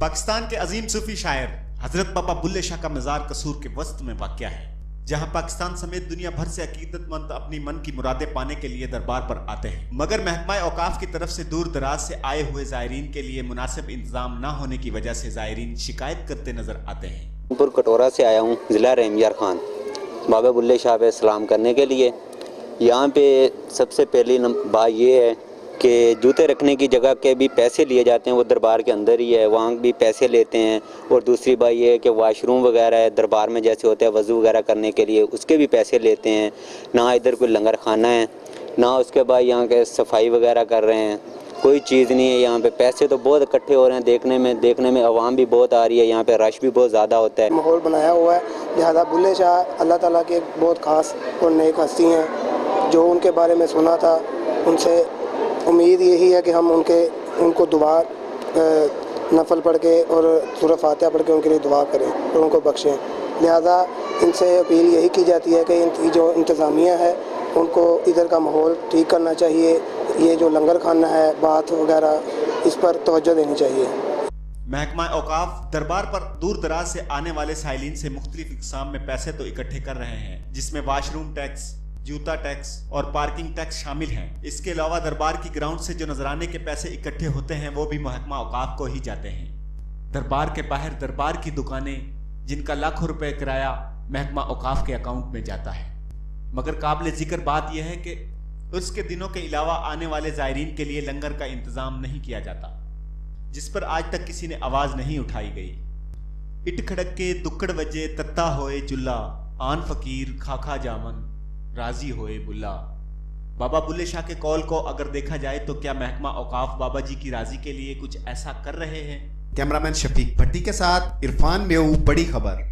पाकिस्तान के अजीम सूफी शायर हजरत बाबा बुल्ले शाह का मज़ार कसूर के वस्त में वाक़या है, जहां पाकिस्तान समेत दुनिया भर से अकीदतमंद अपनी मन की मुरादें पाने के लिए दरबार पर आते हैं, मगर महकमा औकाफ की तरफ से दूर दराज से आए हुए ज़ायरीन के लिए मुनासिब इंतजाम न होने की वजह से ज़ायरीन शिकायत करते नजर आते हैं। कटोरा से आया हूँ, ज़िला रहमयार खान, बाबा बुल्ले शाह पे सलाम करने के लिए। यहाँ पे सबसे पहली बात ये है कि जूते रखने की जगह के भी पैसे लिए जाते हैं, वो दरबार के अंदर ही है, वहाँ भी पैसे लेते हैं। और दूसरी बात ये है कि वाशरूम वगैरह है दरबार में, जैसे होते हैं वज़ू वगैरह करने के लिए, उसके भी पैसे लेते हैं। ना इधर कोई लंगर खाना है, ना उसके बाद यहाँ के सफाई वगैरह कर रहे हैं, कोई चीज़ नहीं है यहाँ पे। पैसे तो बहुत इकट्ठे हो रहे हैं, देखने में आवाम भी बहुत आ रही है, यहाँ पे रश भी बहुत ज़्यादा होता है। माहौल बनाया हुआ है, लिहाजा बुल्ले शाह अल्लाह ताला के बहुत ख़ास और नेक हस्ती हैं। जो उनके बारे में सुना था, उनसे उम्मीद यही है कि हम उनको दुआ नफल पढ़ के और सूरह फातिहा पढ़ के उनके लिए दुआ करें और उनको बख्शें। लिहाजा इनसे अपील यही की जाती है कि इनकी जो इंतज़ामिया है उनको इधर का माहौल ठीक करना चाहिए। ये जो लंगर खाना है, बात वगैरह, इस पर तवज्जो देनी चाहिए। महकमा औकाफ दरबार पर दूर दराज से आने वाले साइलिन से मुख्तलिफ इकसाम में पैसे तो इकट्ठे कर रहे हैं, जिसमें वाशरूम टैक्स, जूता टैक्स और पार्किंग टैक्स शामिल हैं। इसके अलावा दरबार की ग्राउंड से जो नजराने के पैसे इकट्ठे होते हैं वो भी महकमा औकाफ को ही जाते हैं। दरबार के बाहर दरबार की दुकानें, जिनका लाखों रुपए किराया महकमा औकाफ के अकाउंट में जाता है, मगर काबिल जिक्र बात यह है कि उसके दिनों के अलावा आने वाले ज़ायरीन के लिए लंगर का इंतज़ाम नहीं किया जाता, जिस पर आज तक किसी ने आवाज़ नहीं उठाई गई। इट खड़क के दुक्कड़ वजे तत्ता होए चुल्ला, आन फकीर खाखा जामन राजी होए बुल्ला। बाबा बुल्ले शाह के कौल को अगर देखा जाए तो क्या महकमा औकाफ बाबा जी की राजी के लिए कुछ ऐसा कर रहे हैं? कैमरामैन शफीक भट्टी के साथ इरफान मेऊ, बड़ी खबर।